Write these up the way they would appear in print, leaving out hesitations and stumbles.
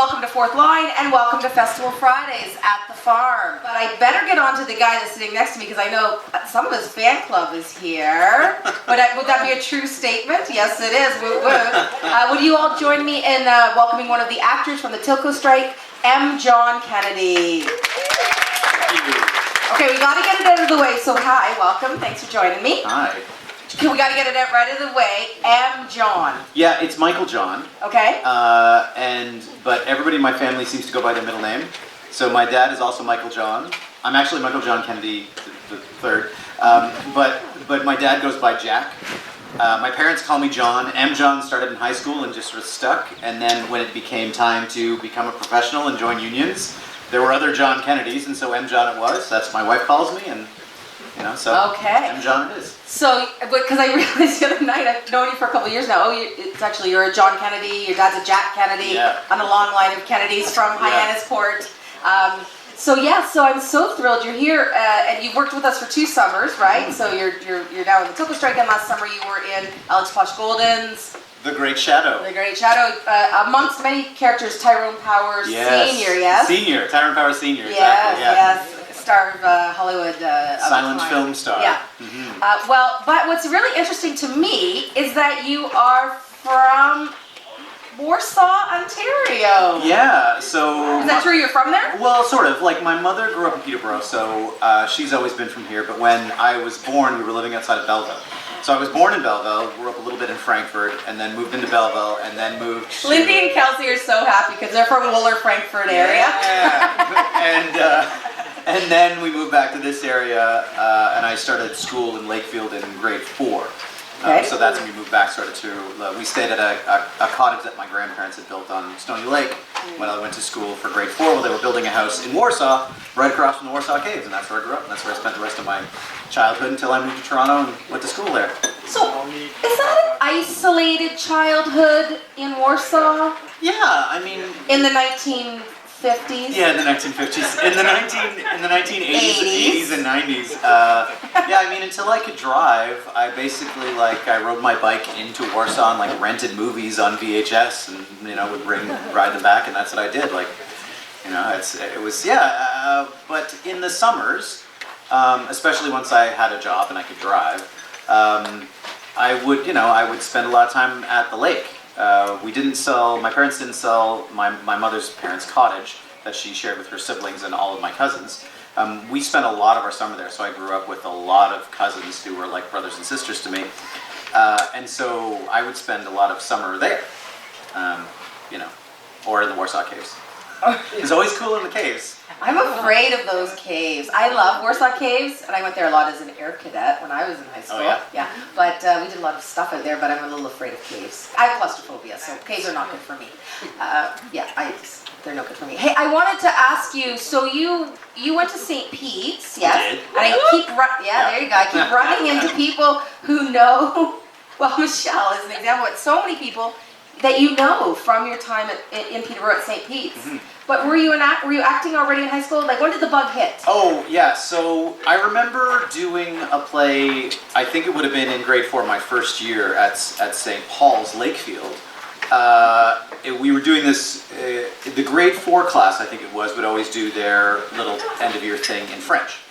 welcome to Fourth Line, and welcome to Festival Fridays at the farm. But I better get on to the guy that's sitting next to me, because I know some of his fan club is here. Would that be a true statement? Yes, it is. Would you all join me in welcoming one of the actors from the Tilco Strike, M. John Kennedy. Okay, we got to get it out of the way. So hi, welcome. Thanks for joining me. Hi. Okay, we got to get it right out of the way. M. John. Yeah, it's Michael John. Okay. But everybody in my family seems to go by their middle name. So my dad is also Michael John. I'm actually Michael John Kennedy the third. But my dad goes by Jack. My parents call me John. M. John started in high school and just sort of stuck. And then when it became time to become a professional and join unions, there were other John Kennedys, and so M. John it was. That's what my wife calls me, and so okay. M. John it is. So, because I realized the other night, I've known you for a couple of years now. You're a John Kennedy. Your dad's a Jack Kennedy. Yeah. On a long line of Kennedys from Hyannisport. So I'm so thrilled you're here, and you've worked with us for 2 summers, right? So you're now in the Tilco Strike, and last summer you were in Alex Posh Golden's The Great Shadow. The Great Shadow, amongst many characters, Tyrone Power Senior, yes? Senior, Tyrone Power Senior, Yes, exactly. yes. Star of Hollywood. Silent film star. Yeah. Mm-hmm. But what's really interesting to me is that you are from Warsaw, Ontario. Yeah, so... Is that true? You're from there? Well, sort of. Like, my mother grew up in Peterborough, so she's always been from here. But when I was born, we were living outside of Belleville. So I was born in Belleville, grew up a little bit in Frankfurt, and then moved into Belleville, and then moved to... Lindy and Kelsey are so happy because they're from Wooler, Frankfurt area. Yeah. And then we moved back to this area, and I started school in Lakefield in grade 4. Okay. So that's when we moved back we stayed at a cottage that my grandparents had built on Stony Lake when I went to school for grade 4. Well, they were building a house in Warsaw, right across from the Warsaw Caves, and that's where I grew up, and that's where I spent the rest of my childhood until I moved to Toronto and went to school there. So, is that an isolated childhood in Warsaw? Yeah, I mean... In the 1950s? Yeah, in the 1950s. In the 1980s and 90s. Yeah, I mean, until I could drive, I basically, I rode my bike into Warsaw and, rented movies on VHS and, would ride them back, and that's what I did. But in the summers, especially once I had a job and I could drive, I would spend a lot of time at the lake. My parents didn't sell my mother's parents' cottage that she shared with her siblings and all of my cousins. We spent a lot of our summer there, so I grew up with a lot of cousins who were like brothers and sisters to me. And so I would spend a lot of summer there, or in the Warsaw Caves. It's always cool in the caves. I'm afraid of those caves. I love Warsaw Caves, and I went there a lot as an air cadet when I was in high school. Oh, yeah? Yeah. But we did a lot of stuff out there, but I'm a little afraid of caves. I have claustrophobia, so caves are not good for me. They're no good for me. Hey, I wanted to ask you, so you went to St. Pete's, yes? I did. And there you go. I keep running into people who know, well, Michelle is an example, but so many people that you know from your time in Peterborough at St. Pete's. Mm-hmm. But were you acting already in high school? When did the bug hit? Oh, yeah. So I remember doing a play, I think it would have been in grade 4, my first year at St. Paul's, Lakefield. We were doing this, the grade 4 class, I think it was, would always do their little end of year thing in French.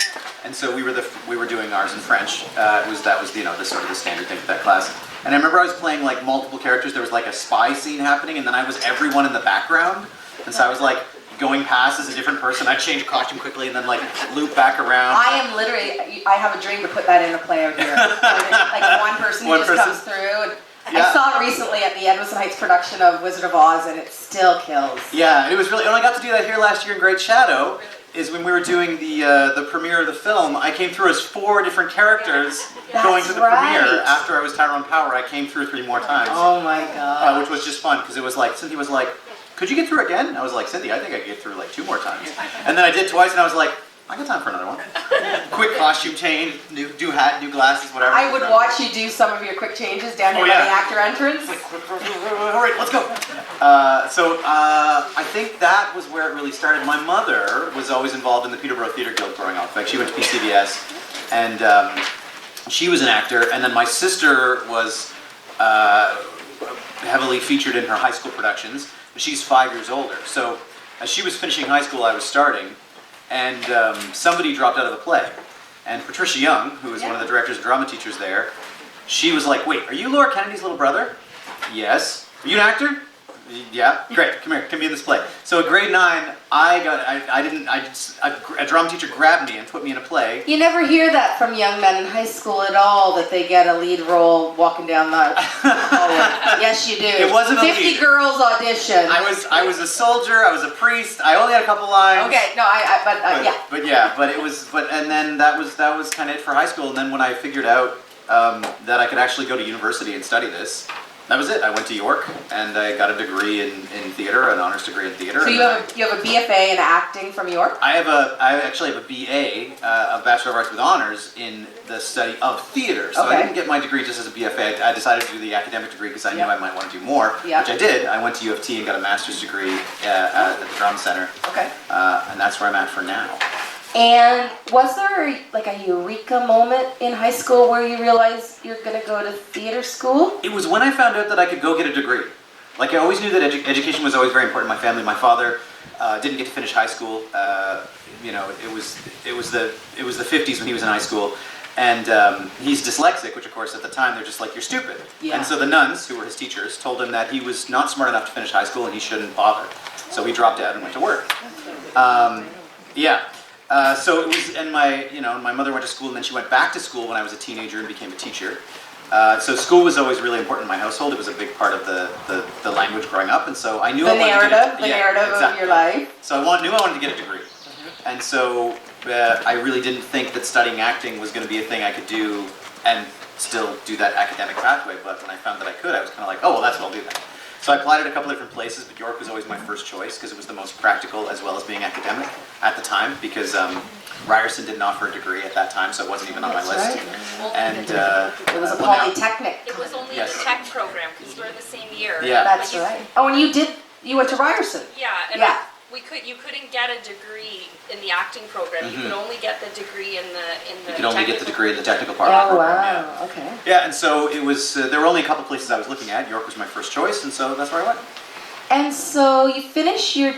And so we were doing ours in French. That was the sort of the standard thing for that class. And I remember I was playing multiple characters. There was a spy scene happening, and then I was everyone in the background. And so I was going past as a different person. I'd change costume quickly and then loop back around. I have a dream to put that in a play out here. One person who just comes through. And yeah. I saw it recently at the Edmonton Heights production of Wizard of Oz, and it still kills. Yeah, it was really, and I got to do that here last year in Great Shadow, is when we were doing the premiere of the film. I came through as 4 different characters going to the premiere. After I was Tyrone Power, I came through 3 more times. Oh my God. Which was just fun, because it was Cynthia was like, could you get through again? And I was like, Cynthia, I think I could get through 2 more times. And then I did twice, and I was like, I got time for another one. Quick costume change, new hat, new glasses, whatever. I would watch you do some of your quick changes down here by the actor entrance. All right, let's go. I think that was where it really started. My mother was always involved in the Peterborough Theatre Guild growing up. She went to PCBS, and she was an actor. And then my sister was heavily featured in her high school productions. she's 5 years older. So as she was finishing high school, I was starting, and somebody dropped out of the play. And Patricia Young, who is one of the directors and drama teachers there, she was like, "Wait, are you Laura Kennedy's little brother?" "Yes." "Are you an actor?" "Yeah." "Great, come here, come be in this play." So at grade 9, a drama teacher grabbed me and put me in a play. You never hear that from young men in high school at all, that they get a lead role walking down the hallway. Yes, you do. It wasn't a 50 lead. girls audition. I was a soldier. I was a priest. I only had a couple lines. Okay, no, And then that was kind of it for high school. And then when I figured out that I could actually go to university and study this, that was it. I went to York and I got a degree in theater, an honors degree in theater. So you have a BFA in acting from York? I actually have a BA, a Bachelor of Arts with honors in the study of theater. So I didn't get my degree just as a BFA. I decided to do the academic degree because I knew I might want to do more, which I did. I went to U of T and got a master's degree at the Drama Center. Okay. And that's where I'm at for now. And was there like a eureka moment in high school where you realized you're going to go to theater school? It was when I found out that I could go get a degree. Like I always knew that education was always very important in my family. My father didn't get to finish high school. It was the 50s when he was in high school, and he's dyslexic, which of course at the time they're just like, "You're stupid." Yeah. And so the nuns, who were his teachers, told him that he was not smart enough to finish high school and he shouldn't bother. So he dropped out and went to work. So it was, and my mother went to school, and then she went back to school when I was a teenager and became a teacher. So school was always really important in my household. It was a big part of the language growing up, and so I knew the narrative of your life. So I knew I wanted to get a degree, and so I really didn't think that studying acting was going to be a thing I could do and still do that academic pathway. But when I found that I could, I was kind of like, oh well, that's what I'll do then. So I applied at a couple of different places, but York was always my first choice because it was the most practical as well as being academic at the time, because Ryerson didn't offer a degree at that time, so it wasn't even on my list. Right. And it was a polytechnic. It was only the tech program because we're the same year. Yeah, that's right. Oh, and you went to Ryerson. Yeah, and yeah. You couldn't get a degree in the acting program. You could only get the degree in the. You could only get the degree in the technical part of the program. Wow. Yeah. Okay. Yeah, and so it was. There were only a couple places I was looking at. York was my first choice, and so that's where I went. And so you finish your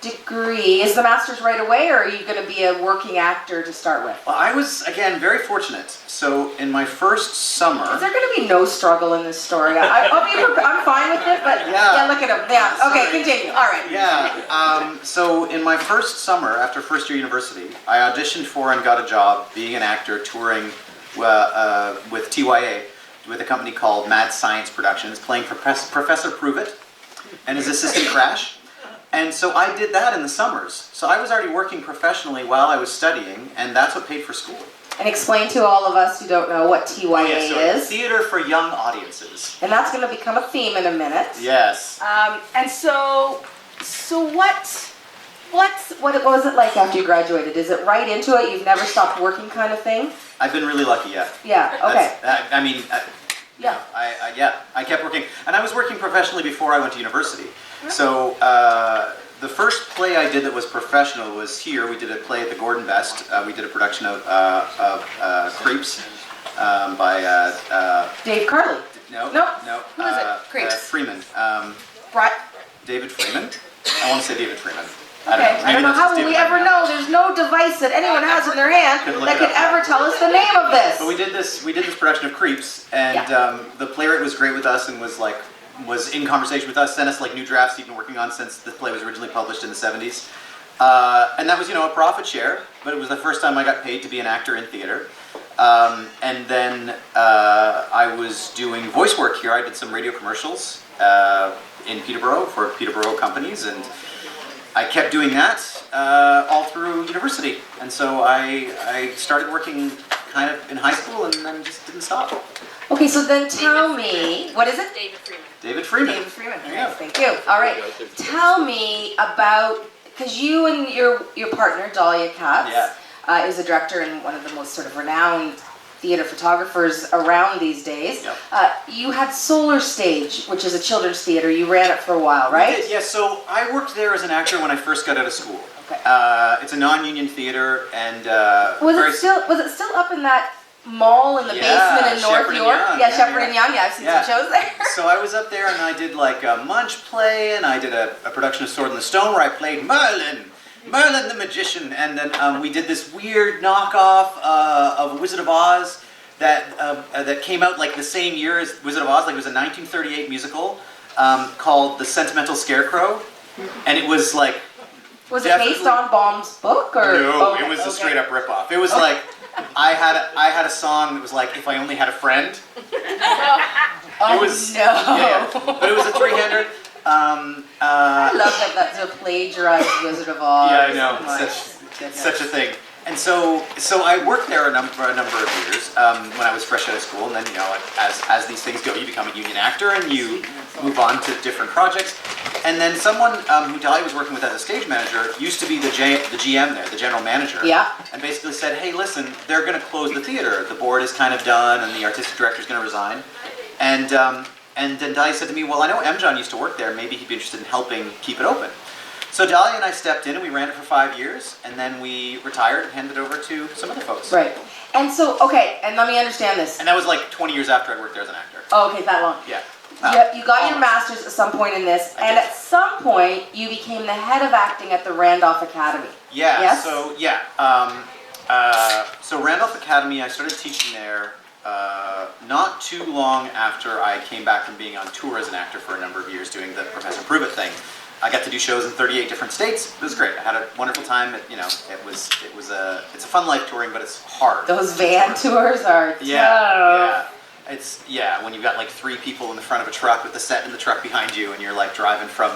degree. Is the master's right away, or are you going to be a working actor to start with? Well, I was, again, very fortunate. So in my first summer... Is there going to be no struggle in this story? I'm fine with it, but yeah look at him. Yeah, okay, Sorry. continue. All right. Yeah, so in my first summer, after first year university, I auditioned for and got a job being an actor touring with TYA, with a company called Mad Science Productions, playing for Professor Pruitt and his assistant Crash. And so I did that in the summers. So I was already working professionally while I was studying, and that's what paid for school. And explain to all of us who don't know what TYA is. Theater for young audiences. And that's going to become a theme in a minute. Yes. And so what was it like after you graduated? Is it right into it? You've never stopped working kind of thing? I've been really lucky, yeah. Yeah, okay. I kept working. And I was working professionally before I went to university. So the first play I did that was professional was here. We did a play at the Gordon Best. We did a production of Creeps by... Dave Carley. No. Who is it? Creeps. Freeman. David Freeman? I want to say David Freeman. Okay, I don't know how will we ever know. There's no device that anyone has in their hand that could ever tell us the name of this. But we did this production of Creeps, and the playwright was great with us and was in conversation with us, sent us like new drafts he'd been working on since the play was originally published in the 70s. And that was, a profit share, but it was the first time I got paid to be an actor in theater. And then I was doing voice work here. I did some radio commercials in Peterborough for Peterborough companies, and I kept doing that all through university. And so I started working kind of in high school and then just didn't stop. Okay, so then tell me, what is it? David Freeman. David Freeman. David Freeman. Yes, thank you. All right. Tell me about, because you and your partner, Dahlia Katz, is a director and one of the most sort of renowned theater photographers around these days. Yep. You had Solar Stage, which is a children's theater. You ran it for a while, right? We did, yeah, so I worked there as an actor when I first got out of school. Okay. It's a non-union theater, and was it still up in that mall in the basement in North Shepherd and York. Young. Yeah, Shepherd and Young. Yeah, I've seen some shows there. So I was up there and I did like a Munch play, and I did a production of Sword in the Stone where I played Merlin the Magician, and then we did this weird knockoff of Wizard of Oz that came out like the same year as Wizard of Oz. Like it was a 1938 musical called The Sentimental Scarecrow, and it was like. Was it based on Baum's book or? No, it was a straight up ripoff. It was like I had a song that was like If I Only Had a Friend. Oh, it was no. Yeah, but it was a three-hander. I love that that's a plagiarized Wizard of Oz. Yeah, I know. Oh my Such a thing. And so I worked there a number of years when I was fresh out of school, and then like, as these things go, you become a union actor and you move on to different projects. And then someone who Dahlia was working with as a stage manager used to be the GM there, the general manager. Yeah. And basically said, hey, listen, they're going to close the theater. The board is kind of done, and the artistic director is going to resign. And then Dahlia said to me, well, I know M. John used to work there. Maybe he'd be interested in helping keep it open. So Dahlia and I stepped in and we ran it for 5 years, and then we retired and handed it over to some other folks. Right. And so, okay, and let me understand this. And that was like 20 years after I worked there as an actor. Oh, okay, that long. Yeah. You got your master's at some point in this, and at some point you became the head of acting at the Randolph Academy. Yeah. Yes? So yeah. So Randolph Academy, I started teaching there not too long after I came back from being on tour as an actor for a number of years doing the Professor Pruitt thing. I got to do shows in 38 different states. It was great. I had a wonderful time. It's a fun life touring, but it's hard. Those van tours are tough. Yeah. It's when you've got like 3 people in the front of a truck with the set in the truck behind you, and you're like driving from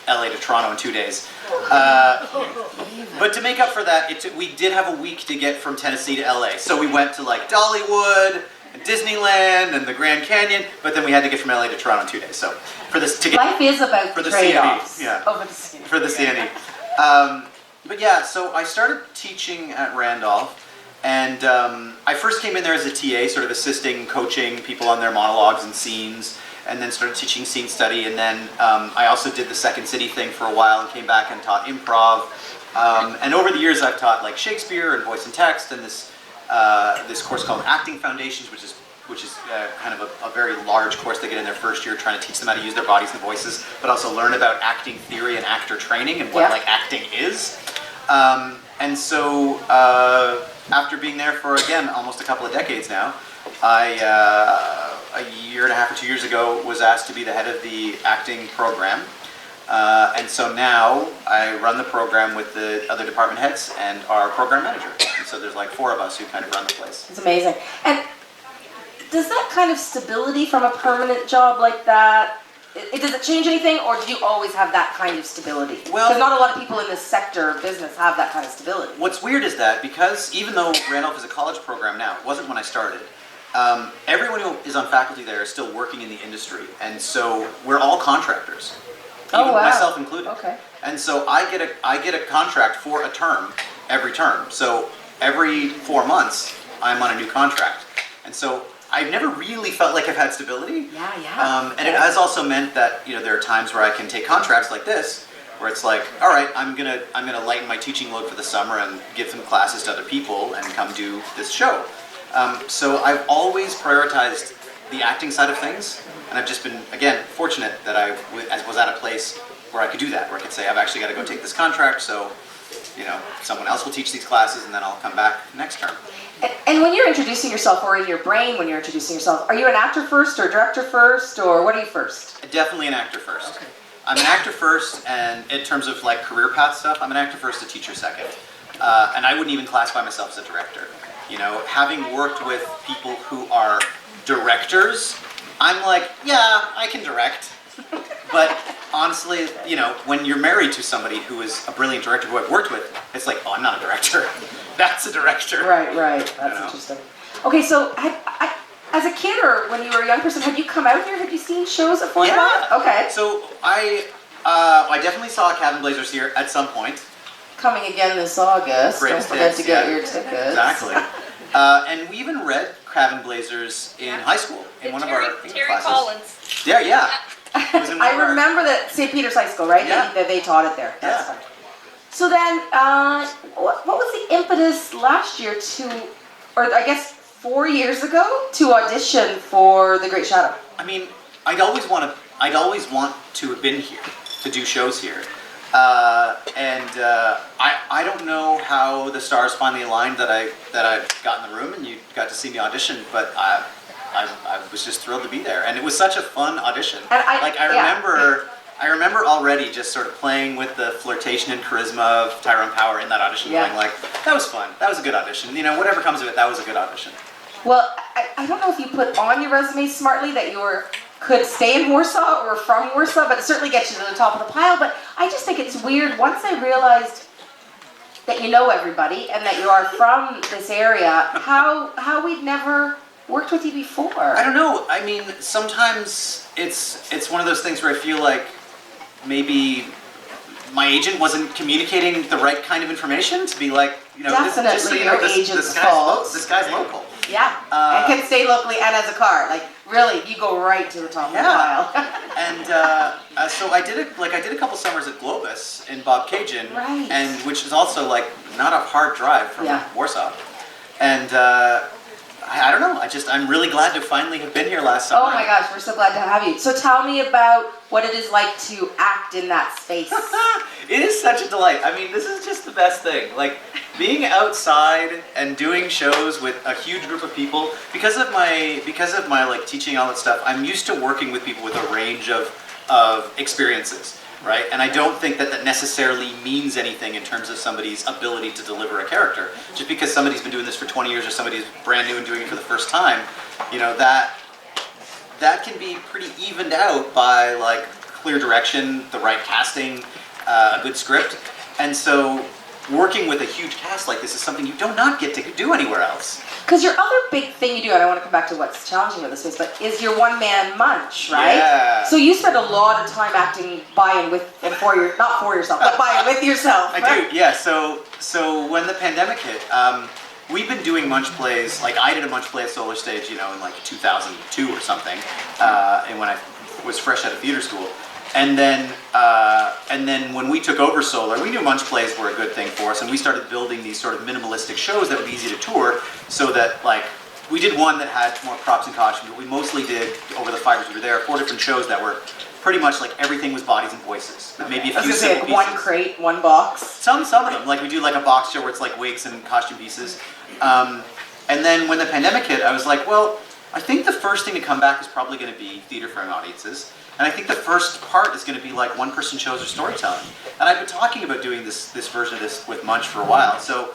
LA to Toronto in 2 days. But to make up for that, we did have a week to get from Tennessee to LA. So we went to like Dollywood, and Disneyland, and the Grand Canyon, but then we had to get from LA to Toronto in 2 days. So life is about for the trade-offs. CNE, yeah. Oh, for the CNE. But yeah, so I started teaching at Randolph. And I first came in there as a TA, sort of assisting, coaching people on their monologues and scenes, and then started teaching scene study. And then I also did the Second City thing for a while and came back and taught improv. And over the years, I've taught like Shakespeare and voice and text, and this course called Acting Foundations, which is kind of a very large course they get in their first year, trying to teach them how to use their bodies and voices, but also learn about acting theory and actor training and what like acting is. And so after being there for, again, almost a couple of decades now, I, a year and a half or 2 years ago, was asked to be the head of the acting program. And so now I run the program with the other department heads and our program manager. And so there's like 4 of us who kind of run the place. It's amazing. And does that kind of stability from a permanent job like that, does it change anything, or do you always have that kind of stability? Well, because not a lot of people in this sector of business have that kind of stability. What's weird is that because even though Randolph is a college program now, it wasn't when I started, everyone who is on faculty there is still working in the industry. And so we're all contractors, even myself included. Okay. And so I get a contract for a term every term. So every 4 months, I'm on a new contract. And so I've never really felt like I've had stability. Yeah. And it has also meant that there are times where I can take contracts like this, where it's like, all right, I'm gonna lighten my teaching load for the summer and give some classes to other people and come do this show. So I've always prioritized the acting side of things, and I've just been, again, fortunate that I was at a place where I could do that, where I could say, I've actually got to go take this contract, so someone else will teach these classes, and then I'll come back next term. And when you're introducing yourself, or in your brain when you're introducing yourself, are you an actor first, or director first, or what are you first? Definitely an actor first. Okay. I'm an actor first, and in terms of like career path stuff, I'm an actor first, a teacher second. And I wouldn't even classify myself as a director. Having worked with people who are directors, I'm like, yeah, I can direct. But honestly, when you're married to somebody who is a brilliant director who I've worked with, it's like, oh, I'm not a director. That's a director. Right. That's interesting. Okay, so as a kid or when you were a young person, had you come out here? Had you seen shows before that? Okay. So I definitely saw Cabin Blazers here at some point. Coming again this August. Great Don't forget to get your tickets. Exactly. And we even read Cabin Blazers in high school in one of our Terry classes. Collins. Yeah. It was in one I of our- remember that St. Peter's High School, right? Yeah. They taught it there. That's Yeah. fine. So then, what was the impetus last year to, or I guess 4 years ago to audition for The Great Shadow? I mean, I'd always want to have been here to do shows here, I don't know how the stars finally aligned that I got in the room and you got to see me audition, but I was just thrilled to be there, and it was such a fun audition. And I remember already just sort of playing with the flirtation and charisma of Tyrone Power in that audition, going like, that was fun, that was a good audition. You know, whatever comes of it, that was a good audition. Well, I don't know if you put on your resume smartly that you could stay in Warsaw or from Warsaw, but it certainly gets you to the top of the pile. But I just think it's weird, once I realized that you know everybody and that you are from this area, how we'd never worked with you before. I don't know. I mean, sometimes it's one of those things where I feel like maybe my agent wasn't communicating the right kind of information to be like, you know, Definitely just so you know, your agent's this guy's local. Yeah, and can stay locally and as a car. Like, really, you go right to the top of the pile. And so I did a couple summers at Globus in Bob Cajun, Right. and which is also like not a hard drive from Warsaw. And I don't know. I'm really glad to finally have been here last summer. Oh my gosh, we're so glad to have you. So tell me about what it is like to act in that space. It is such a delight. I mean, this is just the best thing. Like, being outside and doing shows with a huge group of people, because of my like teaching all that stuff, I'm used to working with people with a range of experiences, right? And I don't think that necessarily means anything in terms of somebody's ability to deliver a character. Just because somebody's been doing this for 20 years or somebody's brand new and doing it for the first time, you know, that can be pretty evened out by like clear direction, the right casting, a good script. And so working with a huge cast like this is something you do not get to do anywhere else. Because your other big thing you do, and I want to come back to what's challenging with this space, but is your one-man munch, right? Yeah. So you spend a lot of time acting by and with, and not for yourself, but by and with yourself. I do, yeah. So when the pandemic hit, we've been doing munch plays. Like, I did a munch play at Solar Stage, you know, in like 2002 or something, and when I was fresh out of theater school. And then when we took over Solar, we knew munch plays were a good thing for us, and we started building these sort of minimalistic shows that would be easy to tour, so that, like, we did one that had more props and costumes, but we mostly did, over the 5 years we were there, 4 different shows that were pretty much like everything was bodies and voices. Okay. Maybe a few simple pieces. One crate, one box. Some of them. Like, we do like a box show where it's like wigs and costume pieces. And then when the pandemic hit, I was like, well, I think the first thing to come back is probably going to be theater for young audiences. And I think the first part is going to be like one-person shows or storytelling. And I've been talking about doing this version of this with Munch for a while. So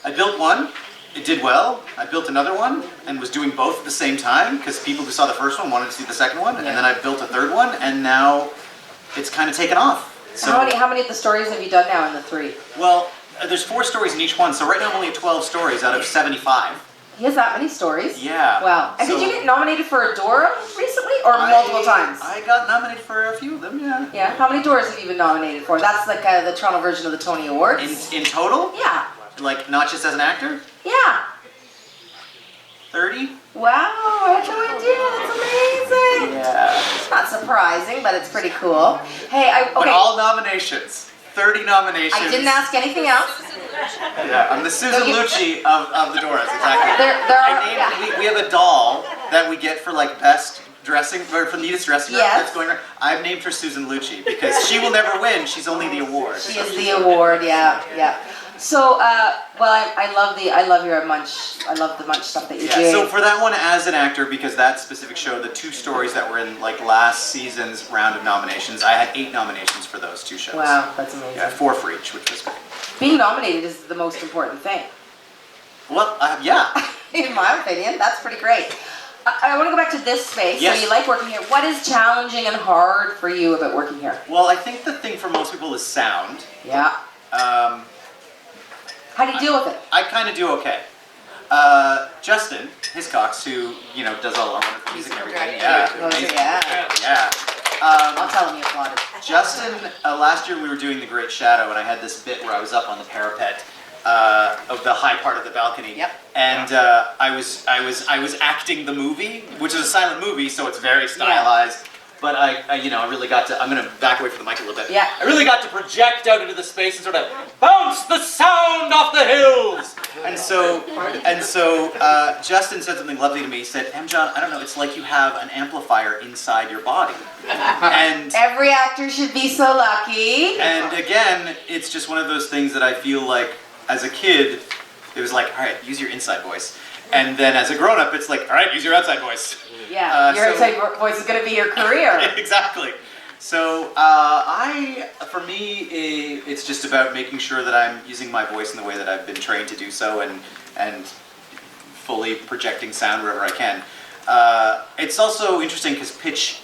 I built one, it did well. I built another one and was doing both at the same time because people who saw the first one wanted to see the second one. And then I built a third one, and now it's kind of taken off. So, how many of the stories have you done now in the 3? Well, there's 4 stories in each one. So right now I'm only at 12 stories out of 75. He has that many stories? Yeah. Wow. And did you get nominated for a Dora recently, or multiple times? I got nominated for a few of them, yeah. Yeah? How many Doras have you been nominated for? That's like the Toronto version of the Tony Awards. In total? Yeah. Like, not just as an actor? Yeah. 30? Wow, I had no idea. That's amazing. Yeah. It's not surprising, but it's pretty cool. Hey, okay. But all nominations. 30 nominations. I didn't ask anything else. Yeah, I'm the Susan Lucci of the Doras, exactly. We have a doll that we get for like best dressing, or for neatest dressing room that's going around. I've named her Susan Lucci because she will never win. She's only the award. She is the award, yeah. So, I love your Munch. I love the Munch stuff that you're doing. So for that one, as an actor, because that specific show, the 2 stories that were in like last season's round of nominations, I had 8 nominations for those 2 shows. Wow, that's amazing. Yeah, 4 for each, which was great. Being nominated is the most important thing. Well, yeah. In my opinion, that's pretty great. I want to go back to this space. Yes. So you like working here. What is challenging and hard for you about working here? Well, I think the thing for most people is sound. Yeah. How do you deal with it? I kind of do okay. Justin Hiscox, who, you know, does all our wonderful music and everything. Yeah. I'll tell him you applauded. Justin, last year we were doing The Great Shadow, and I had this bit where I was up on the parapet of the high part of the balcony. Yep. And I was acting the movie, which is a silent movie, so it's very stylized. But I really got to, I'm going to back away from the mic a little bit. Yeah. I really got to project out into the space and sort of bounce the sound off the hills. And so Justin said something lovely to me. He said, John, I don't know, it's like you have an amplifier inside your body. And every actor should be so lucky. And again, it's just one of those things that I feel like as a kid, it was like, all right, use your inside voice. And then as a grown-up, it's like, all right, use your outside voice. Yeah, your outside voice is going to be your career. Exactly. So for me, it's just about making sure that I'm using my voice in the way that I've been trained to do so, and fully projecting sound wherever I can. It's also interesting because pitch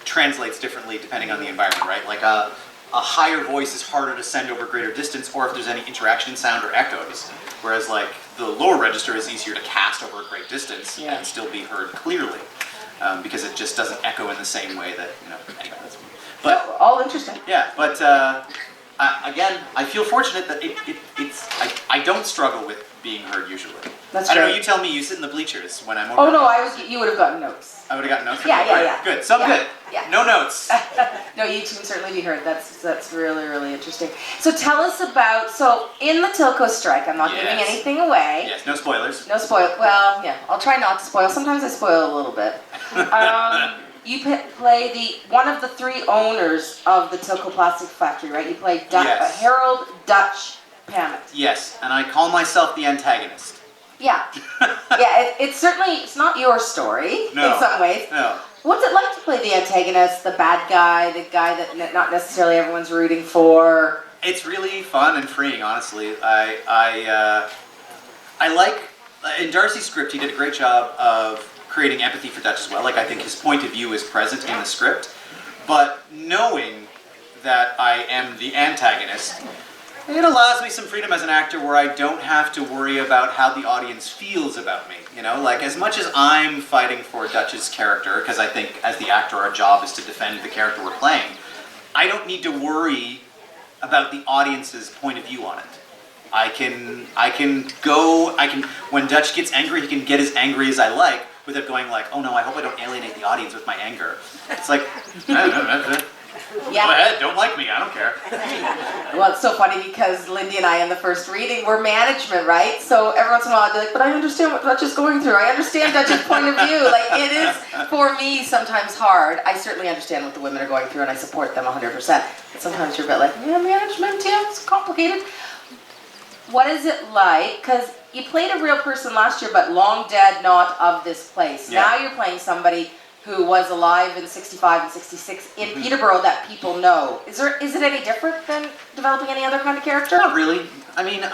translates differently depending on the environment, right? Like a higher voice is harder to send over greater distance, or if there's any interaction in sound or echoes. Whereas like the lower register is easier to cast over a great distance and still be heard clearly, because it just doesn't echo in the same way that, anyway. But all interesting. Yeah, but again, I feel fortunate that I don't struggle with being heard usually. That's I don't know, great. you tell me, you sit in the bleachers when I'm over. Oh no, you would have gotten notes. I would have gotten notes? Yeah. Good, so I'm good. Yeah. No notes. No, you can certainly be heard. That's really, really interesting. So tell us about, so in the Tilco Strike, I'm not giving anything away. Yes, no spoilers. No spoil, well, yeah, I'll try not to spoil. Sometimes I spoil a little bit. You play one of the three owners of the Tilco Plastic Factory, right? You play Harold Dutch Pammett. Yes, and I call myself the antagonist. Yeah. It's not your story in some ways. No. What's it like to play the antagonist, the bad guy, the guy that not necessarily everyone's rooting for? It's really fun and freeing, honestly. I like, in Darcy's script, he did a great job of creating empathy for Dutch as well. Like, I think his point of view is present in the script, but knowing that I am the antagonist, it allows me some freedom as an actor where I don't have to worry about how the audience feels about me. Like as much as I'm fighting for Dutch's character, because I think as the actor our job is to defend the character we're playing, I don't need to worry about the audience's point of view on it. When Dutch gets angry, he can get as angry as I like without going like, oh no, I hope I don't alienate the audience with my anger. It's like, go ahead, don't like me, I don't care. Well, it's so funny because Lindy and I in the first reading were management, right? So every once in a while I'd be like, but I understand what Dutch is going through. I understand Dutch's point of view. Like it is, for me, sometimes hard. I certainly understand what the women are going through and I support them 100%. But sometimes you're a bit like, management, it's complicated. What is it like? Because you played a real person last year, but long dead, not of this place. Yeah. Now you're playing somebody who was alive in 65 and 66 in Peterborough that people know. Is it any different than developing any other kind of character? Not really. I mean,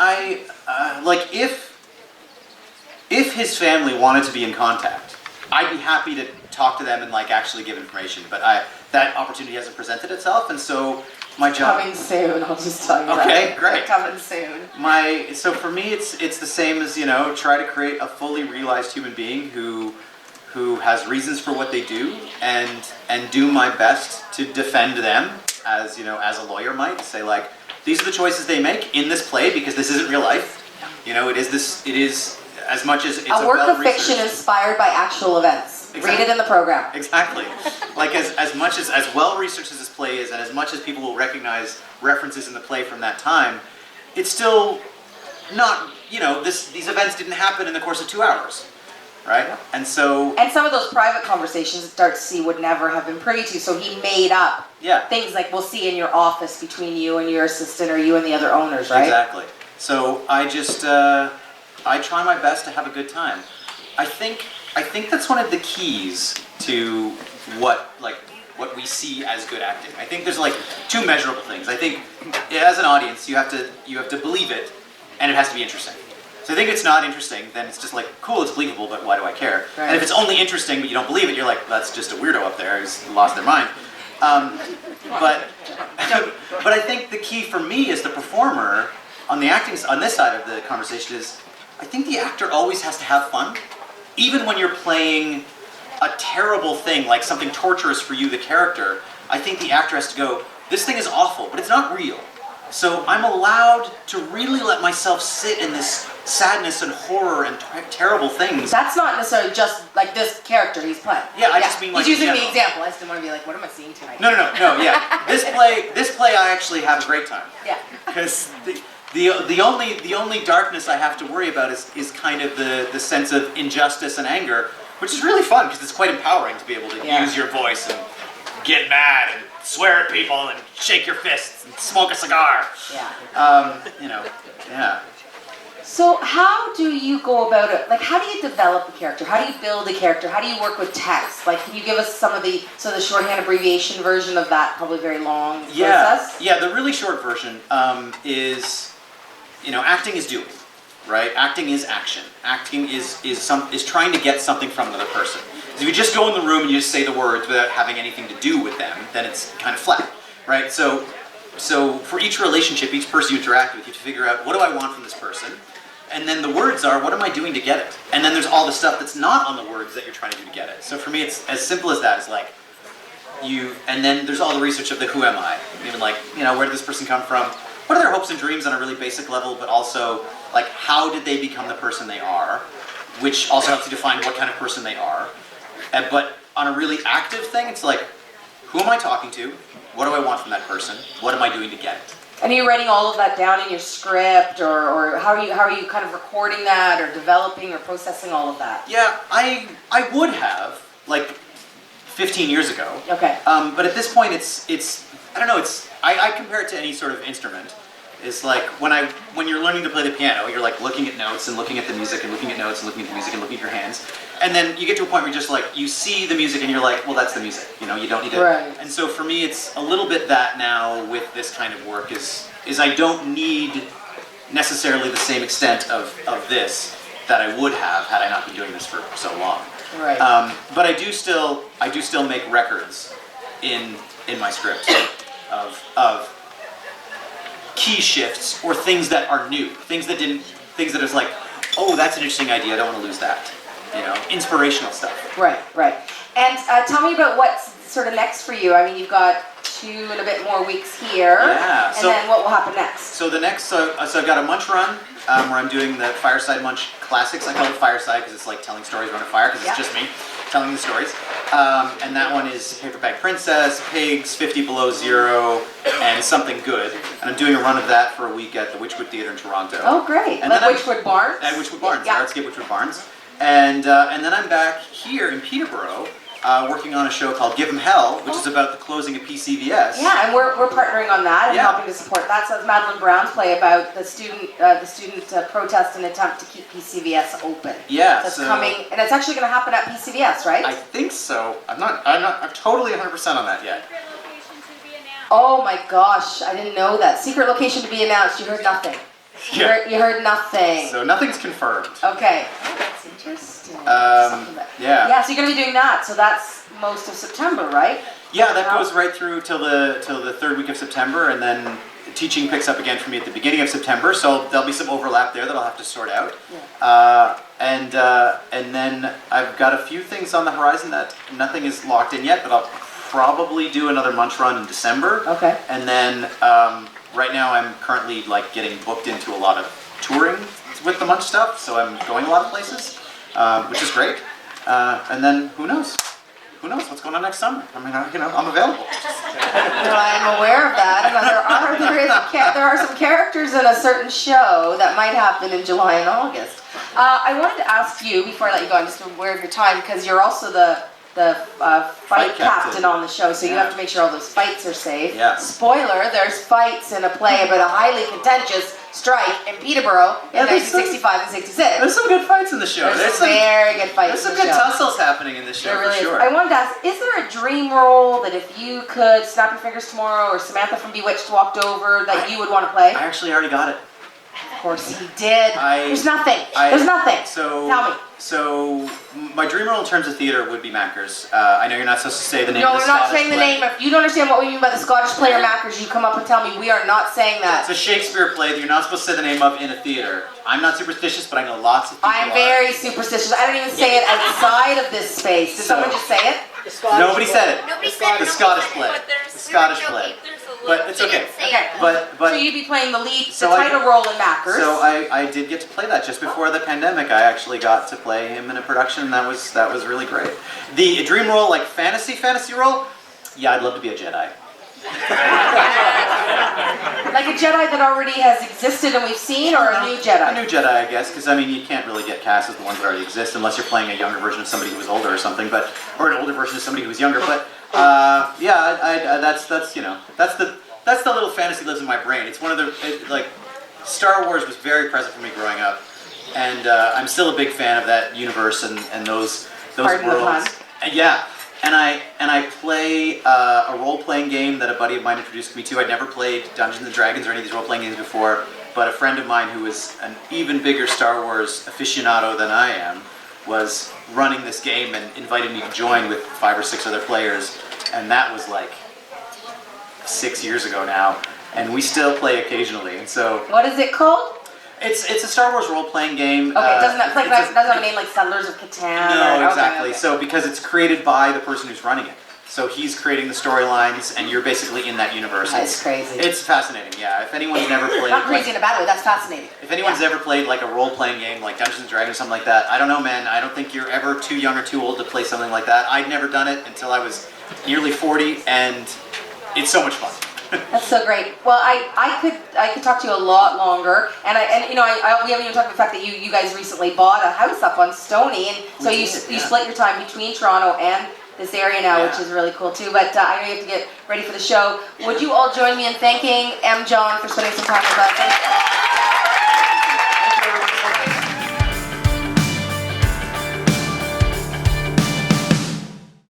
if his family wanted to be in contact, I'd be happy to talk to them and actually give information. But that opportunity hasn't presented itself, and so my job. Coming soon. I'll just tell you that. Okay, great. Coming soon. So for me, it's the same as try to create a fully realized human being who has reasons for what they do, and do my best to defend them as a lawyer might say, like, these are the choices they make in this play because this isn't real life. It is as much as it's a work of fiction inspired by actual events. Exactly. Read it in the program. Exactly. Like as much as well researched as this play is, and as much as people will recognize references in the play from that time, it's still not. These events didn't happen in the course of 2 hours. Right? And some of those private conversations Darcy would never have been privy to, so he made up things like we'll see in your office between you and your assistant or you and the other owners, right? Exactly. So I just, I try my best to have a good time. I think that's one of the keys to what we see as good acting. I think there's two measurable things. I think as an audience you have to believe it, and it has to be interesting. So I think if it's not interesting, then it's just cool, it's believable, but why do I care? Right. And if it's only interesting, but you don't believe it, you're like, that's just a weirdo up there who's lost their mind. But I think the key for me as the performer on this side of the conversation is, I think the actor always has to have fun, even when you're playing a terrible thing, like something torturous for you, the character. I think the actor has to go, this thing is awful, but it's not real. So I'm allowed to really let myself sit in this sadness and horror and terrible things. That's not necessarily just like this character he's playing. Yeah, I just mean like he's using in the general. example. I just didn't want to be like, what am I seeing tonight? No, yeah. This play, I actually have a great time. Yeah. Because the only darkness I have to worry about is kind of the sense of injustice and anger, which is really fun because it's quite empowering to be able to use your voice and get mad and swear at people and shake your fists and smoke a cigar. Yeah. Yeah. So how do you go about it? Like, how do you develop a character? How do you build a character? How do you work with text? Like, can you give us some of the shorthand abbreviation version of that probably very long process? Yeah, the really short version is, acting is doing, right? Acting is action. Acting is trying to get something from another person. If you just go in the room and you just say the words without having anything to do with them, then it's kind of flat, right? So for each relationship, each person you interact with, you have to figure out, what do I want from this person? And then the words are, what am I doing to get it? And then there's all the stuff that's not on the words that you're trying to do to get it. So for me, it's as simple as that. It's like, and then there's all the research of the who am I? Even like, where did this person come from? What are their hopes and dreams on a really basic level, but also, like, how did they become the person they are? Which also helps you define what kind of person they are. But on a really active thing, it's like, who am I talking to? What do I want from that person? What am I doing to get it? And are you writing all of that down in your script, or how are you kind of recording that, or developing or processing all of that? Yeah, I would have, like, 15 years ago. Okay. But at this point, it's I don't know. I compare it to any sort of instrument. It's like when you're learning to play the piano, you're like looking at notes and looking at the music and looking at notes and looking at the music and looking at your hands, and then you get to a point where you're just like, you see the music and you're like, well, that's the music. You don't need it. Right. And so for me, it's a little bit that now with this kind of work is I don't need necessarily the same extent of this that I would have had I not been doing this for so long. Right. But I do still make records in my script of key shifts or things that are new, things that is like, oh, that's an interesting idea, I don't want to lose that. Inspirational stuff. Right. And tell me about what's sort of next for you. I mean, you've got 2 and a bit more weeks here. Yeah. And then what will happen next? So the next, so I've got a munch run where I'm doing the Fireside Munch Classics. I call it Fireside because it's like telling stories around a fire because it's just me telling the stories. And that one is Paper Bag Princess, Pigs, 50 Below Zero, and Something Good. And I'm doing a run of that for a week at the Witchwood Theatre in Toronto. Oh, great. And like then Witchwood Barns? At Witchwood Barns, Yeah. Artscape Witchwood Barns. And then I'm back here in Peterborough working on a show called Give 'em Hell, which is about the closing of PCVS. Yeah, and we're partnering on that and Yeah. helping to support that. So it's Madeline Brown's play about the student protest and attempt to keep PCVS open. Yeah, So it's so- coming, and it's actually going to happen at PCVS, right? I think so. I'm totally 100% on that yet. Oh my gosh, I didn't know that. Secret location to be announced. You heard nothing. Yeah. You heard nothing. So nothing's confirmed. Okay. Oh, that's interesting. Yeah. Yeah, so you're going to be doing that. So that's most of September, right? Yeah, that goes right through till the 3rd week of September, and then teaching picks up again for me at the beginning of September. So there'll be some overlap there that I'll have to sort out. Yeah. And then I've got a few things on the horizon that nothing is locked in yet, but I'll probably do another munch run in December. Okay. And then right now I'm currently like getting booked into a lot of touring with the munch stuff, so I'm going a lot of places, which is great. And then who knows? Who knows what's going on next summer? I mean, I'm available. Well, I'm aware of that. And there are some characters in a certain show that might happen in July and August. I wanted to ask you, before I let you go, I'm just aware of your time, because you're also the fight captain on the show, so you have to make sure all those fights are safe. Yeah. Spoiler, there's fights in a play about a highly contentious strike in Peterborough in 1965 and 66. There's some good fights in the show. There's some very good fights There's in some the good show. tussles happening in this show, There really for sure. is. I wanted to ask, is there a dream role that if you could snap your fingers tomorrow, or Samantha from Bewitched walked over, that you would want to play? I actually already got it. Of course he did. There's nothing. So, Tell me. So, my dream role in terms of theatre would be Mackers. I know you're not supposed to say the name No, of the we're not Scottish saying the play. name. If you don't understand what we mean by the Scottish play or Mackers, you come up and tell me. We are not saying that. It's a Shakespeare play that you're not supposed to say the name of in a theatre. I'm not superstitious, but I know lots of people I'm are. very superstitious. I don't even say it outside of this space. Did someone just say it? Nobody said it. Nobody said it. The Scottish play. But there's- The Scottish play. There's a But little it's okay. Say Okay. But So you'd be playing the lead, the So I- title role in Mackers. So I did get to play that just before the pandemic. I actually got to play him in a production, and that was really great. The dream role, like fantasy role, yeah, I'd love to be a Jedi. Like a Jedi that already has existed and we've seen, or a new Jedi? A new Jedi, I guess, because I mean you can't really get cast as the ones that already exist unless you're playing a younger version of somebody who was older or something, or an older version of somebody who was younger. But yeah, that's you know that's the little fantasy lives in my brain. It's one of like Star Wars was very present for me growing up, and I'm still a big fan of that universe and those Pardon the worlds. pun. And yeah. And I play a role-playing game that a buddy of mine introduced me to. I'd never played Dungeons and Dragons or any of these role-playing games before, but a friend of mine who is an even bigger Star Wars aficionado than I am was running this game and invited me to join with 5 or 6 other players, and that was like 6 years ago now, and we still play occasionally. And so What is it called? it's a Star Wars role-playing game. Okay, doesn't it's have a name like Settlers of Catan? No, or, exactly. Okay. So because it's created by the person who's running it. So he's creating the storylines, and you're basically in that universe. That's crazy. It's fascinating, yeah. If anyone's never played, Not crazy in a bad way, that's fascinating. if anyone's ever played like a role-playing game like Dungeons and Dragons or something like that, I don't know, man. I don't think you're ever too young or too old to play something like that. I'd never done it until I was nearly 40, and it's so much fun. That's so great. Well, I could talk to you a lot longer, and we haven't even talked about the fact that you guys recently bought a house up on Stony, and so you split your time between Toronto and this area now, which is really cool too. But I know you have to get ready for the show. Would you all join me in thanking M. John for spending some time with us?